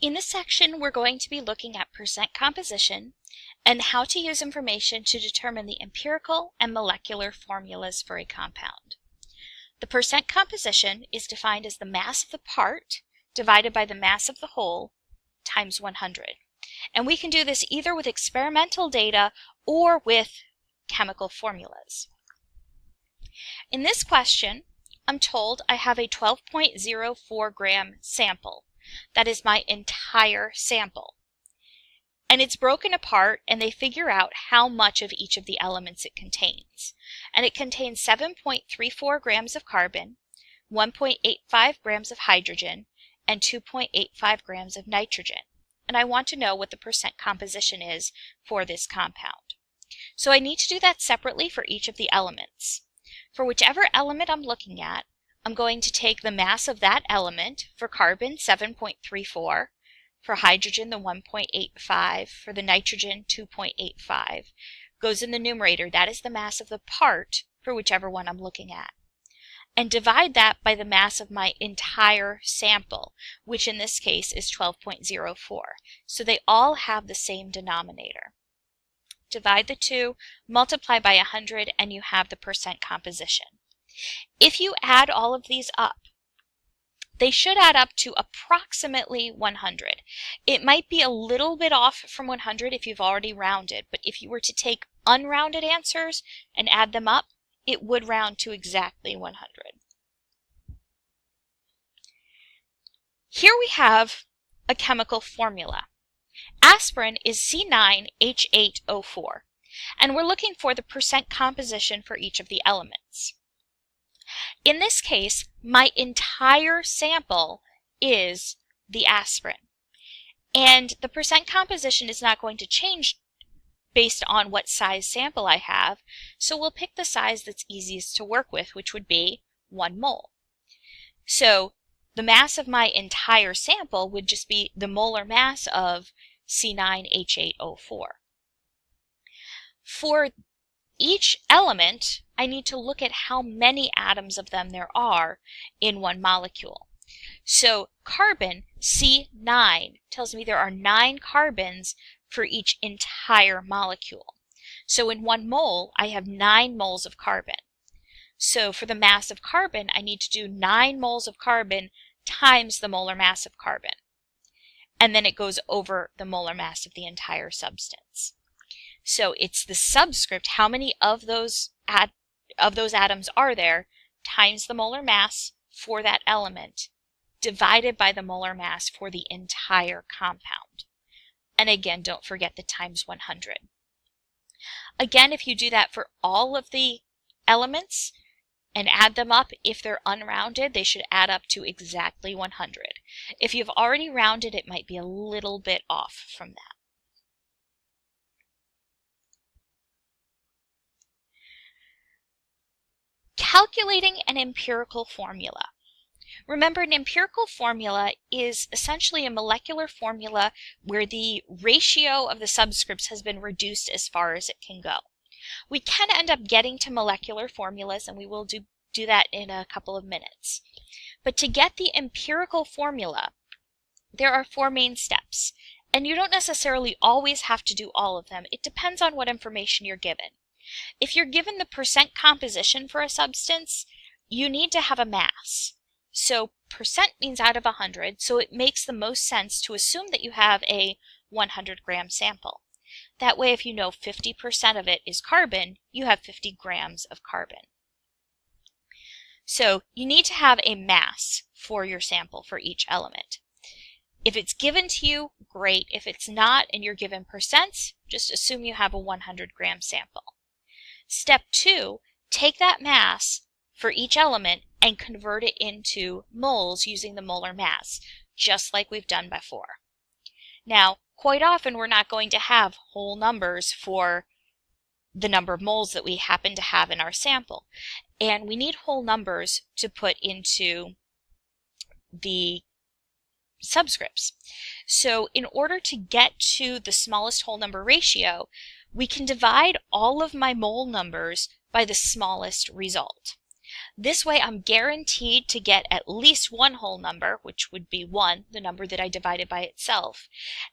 In this section, we're going to be looking at percent composition and how to use information to determine the empirical and molecular formulas for a compound. The percent composition is defined as the mass of the part divided by the mass of the whole times 100. And we can do this either with experimental data or with chemical formulas. In this question, I'm told I have a 12.04 gram sample. That is my entire sample. And it's broken apart and they figure out how much of each of the elements it contains. And it contains 7.34 grams of carbon, 1.85 grams of hydrogen, and 2.85 grams of nitrogen. And I want to know what the percent composition is for this compound. So I need to do that separately for each of the elements. For whichever element I'm looking at, I'm going to take the mass of that element. For carbon, 7.34, for hydrogen, the 1.85, for the nitrogen, 2.85. Goes in the numerator, that is the mass of the part for whichever one I'm looking at. And divide that by the mass of my entire sample, which in this case is 12.04. So they all have the same denominator. Divide the two, multiply by 100, and you have the percent composition. If you add all of these up, they should add up to approximately 100. It might be a little bit off from 100 if you've already rounded, but if you were to take unrounded answers and add them up, it would round to exactly 100. Here we have a chemical formula. Aspirin is C9H8O4, and we're looking for the percent composition for each of the elements. In this case, my entire sample is the aspirin. And the percent composition is not going to change based on what size sample I have, so we'll pick the size that's easiest to work with, which would be 1 mole. So the mass of my entire sample would just be the molar mass of C9H8O4. For each element, I need to look at how many atoms of them there are in one molecule. So carbon, C9, tells me there are 9 carbons for each entire molecule. So in 1 mole, I have 9 moles of carbon. So for the mass of carbon, I need to do 9 moles of carbon times the molar mass of carbon. And then it goes over the molar mass of the entire substance. So it's the subscript, how many of those atoms are there, times the molar mass for that element, divided by the molar mass for the entire compound. And again, don't forget the times 100. Again, if you do that for all of the elements and add them up, if they're unrounded, they should add up to exactly 100. If you've already rounded, it might be a little bit off from that. Calculating an empirical formula. Remember, an empirical formula is essentially a molecular formula where the ratio of the subscripts has been reduced as far as it can go. We can end up getting to molecular formulas, and we will do that in a couple of minutes. But to get the empirical formula, there are 4 main steps, and you don't necessarily always have to do all of them. It depends on what information you're given. If you're given the percent composition for a substance, you need to have a mass. So percent means out of 100, so it makes the most sense to assume that you have a 100 gram sample. That way, if you know 50% of it is carbon, you have 50 grams of carbon. So you need to have a mass for your sample for each element. If it's given to you, great. If it's not and you're given percents, just assume you have a 100 gram sample. Step 2, take that mass for each element and convert it into moles using the molar mass, just like we've done before. Now, quite often we're not going to have whole numbers for the number of moles that we happen to have in our sample. And we need whole numbers to put into the subscripts. So in order to get to the smallest whole number ratio, we can divide all of my mole numbers by the smallest result. This way I'm guaranteed to get at least one whole number, which would be 1, the number that I divided by itself,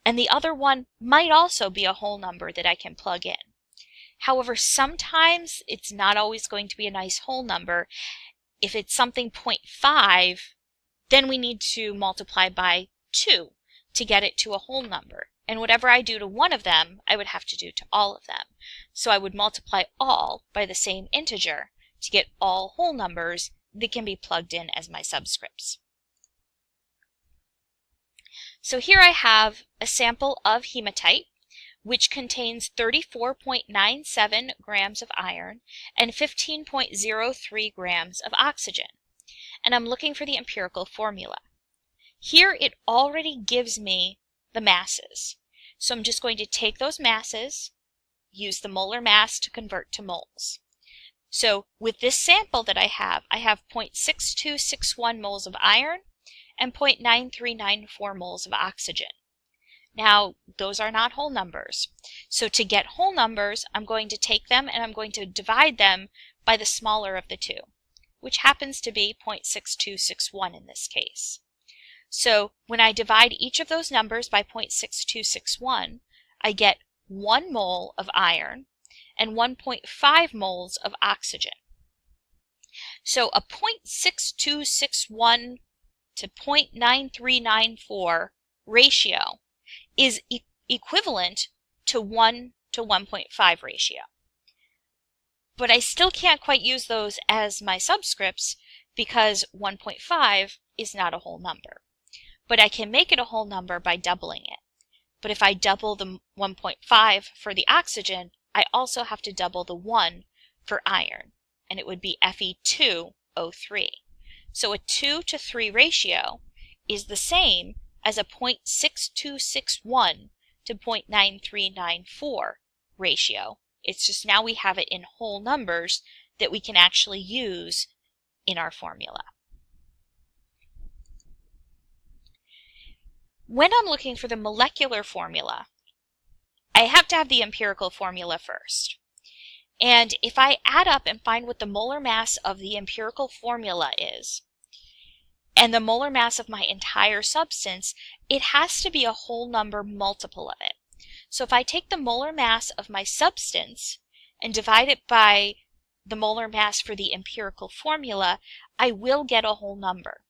and the other one might also be a whole number that I can plug in. However, sometimes it's not always going to be a nice whole number. If it's something 0.5, then we need to multiply by 2 to get it to a whole number. And whatever I do to one of them, I would have to do to all of them. So I would multiply all by the same integer to get all whole numbers that can be plugged in as my subscripts. So here I have a sample of hematite, which contains 34.97 grams of iron and 15.03 grams of oxygen. And I'm looking for the empirical formula. Here it already gives me the masses. So I'm just going to take those masses, use the molar mass to convert to moles. So with this sample that I have 0.6261 moles of iron and 0.9394 moles of oxygen. Now, those are not whole numbers. So to get whole numbers, I'm going to take them and I'm going to divide them by the smaller of the two, which happens to be 0.6261 in this case. So when I divide each of those numbers by 0.6261, I get 1 mole of iron and 1.5 moles of oxygen. So a 0.6261 to 0.9394 ratio is equivalent to 1 to 1.5 ratio. But I still can't quite use those as my subscripts because 1.5 is not a whole number. But I can make it a whole number by doubling it. But if I double the 1.5 for the oxygen, I also have to double the 1 for iron, and it would be Fe2O3. So a 2 to 3 ratio is the same as a 0.6261 to 0.9394 ratio. It's just now we have it in whole numbers that we can actually use in our formula. When I'm looking for the molecular formula, I have to have the empirical formula first. And if I add up and find what the molar mass of the empirical formula is, and the molar mass of my entire substance, it has to be a whole number multiple of it. So if I take the molar mass of my substance and divide it by the molar mass for the empirical formula, I will get a whole number.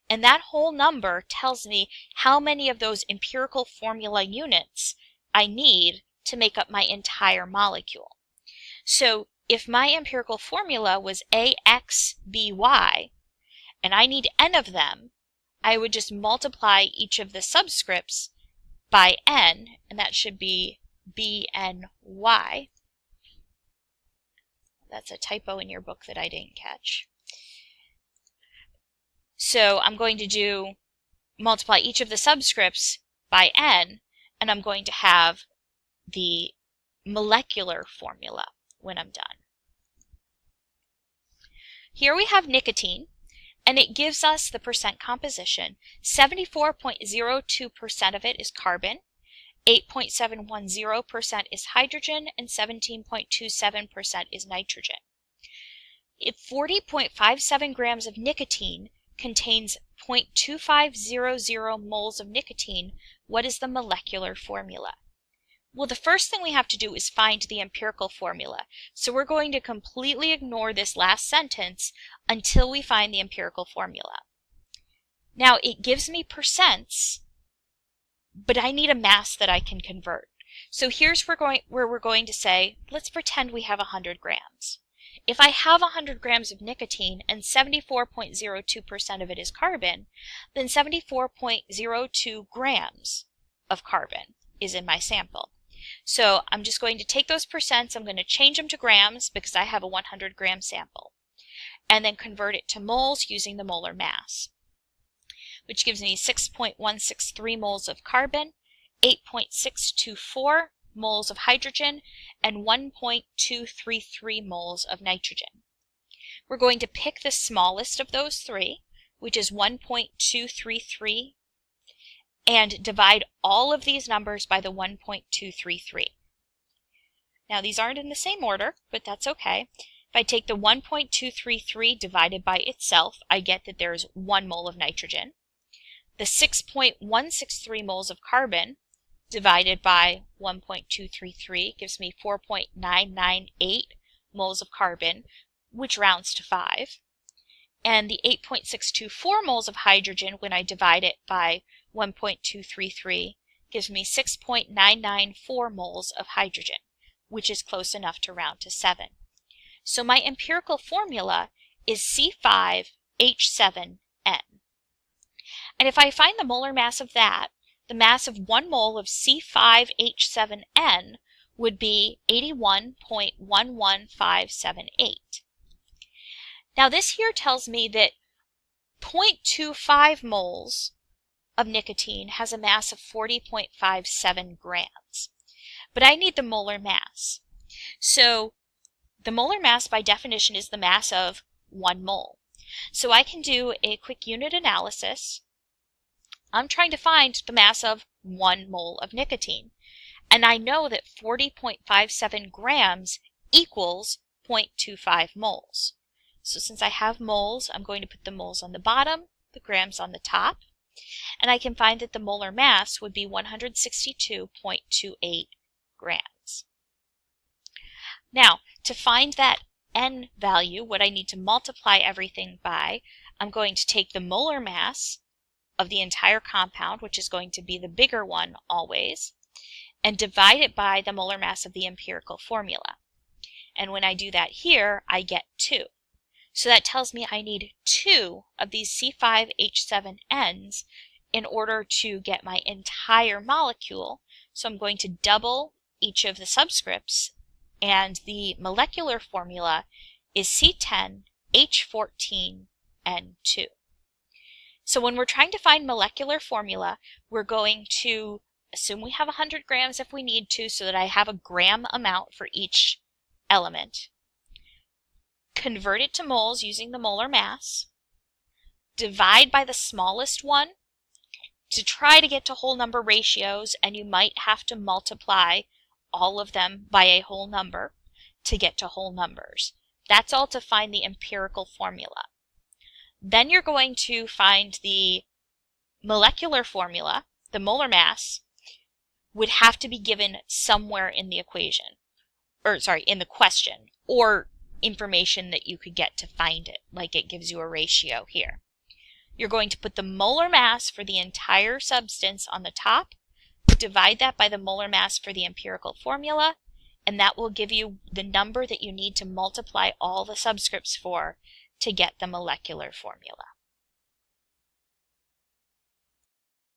And that whole number tells me how many of those empirical formula units I need to make up my entire molecule. So if my empirical formula was AXBY, and I need n of them, I would just multiply each of the subscripts by n, and that should be BNY. That's a typo in your book that I didn't catch. So I'm going to multiply each of the subscripts by n, and I'm going to have the molecular formula when I'm done. Here we have nicotine, and it gives us the percent composition. 74.02% of it is carbon, 8.710% is hydrogen, and 17.27% is nitrogen. If 40.57 grams of nicotine contains 0.2500 moles of nicotine, what is the molecular formula? Well, the first thing we have to do is find the empirical formula. So we're going to completely ignore this last sentence until we find the empirical formula. Now, it gives me percents, but I need a mass that I can convert. So here's where we're going to say, let's pretend we have 100 grams. If I have 100 grams of nicotine and 74.02% of it is carbon, then 74.02 grams of carbon is in my sample. So I'm just going to take those percents, I'm going to change them to grams because I have a 100 gram sample, and then convert it to moles using the molar mass, which gives me 6.163 moles of carbon, 8.624 moles of hydrogen, and 1.233 moles of nitrogen. We're going to pick the smallest of those three, which is 1.233, and divide all of these numbers by the 1.233. Now these aren't in the same order, but that's okay. If I take the 1.233 divided by itself, I get that there's 1 mole of nitrogen. The 6.163 moles of carbon divided by 1.233 gives me 4.998 moles of carbon, which rounds to 5. And the 8.624 moles of hydrogen, when I divide it by 1.233, gives me 6.994 moles of hydrogen, which is close enough to round to 7. So my empirical formula is C5H7N. And if I find the molar mass of that, the mass of 1 mole of C5H7N would be 81.11578. Now this here tells me that 0.25 moles of nicotine has a mass of 40.57 grams. But I need the molar mass. So the molar mass by definition is the mass of 1 mole. So I can do a quick unit analysis. I'm trying to find the mass of 1 mole of nicotine. And I know that 40.57 grams equals 0.25 moles. So since I have moles, I'm going to put the moles on the bottom, the grams on the top. And I can find that the molar mass would be 162.28 grams. Now, to find that N value, what I need to multiply everything by, I'm going to take the molar mass of the entire compound, which is going to be the bigger one always, and divide it by the molar mass of the empirical formula. And when I do that here, I get 2. So that tells me I need 2 of these C5H7Ns in order to get my entire molecule. So I'm going to double each of the subscripts, and the molecular formula is C10H14N2. So when we're trying to find molecular formula, we're going to assume we have 100 grams if we need to, so that I have a gram amount for each element. Convert it to moles using the molar mass. Divide by the smallest one to try to get to whole number ratios, and you might have to multiply all of them by a whole number to get to whole numbers. That's all to find the empirical formula. Then you're going to find the molecular formula. The molar mass would have to be given somewhere in the equation, in the question, or information that you could get to find it, like it gives you a ratio here. You're going to put the molar mass for the entire substance on the top, divide that by the molar mass for the empirical formula, and that will give you the number that you need to multiply all the subscripts for to get the molecular formula.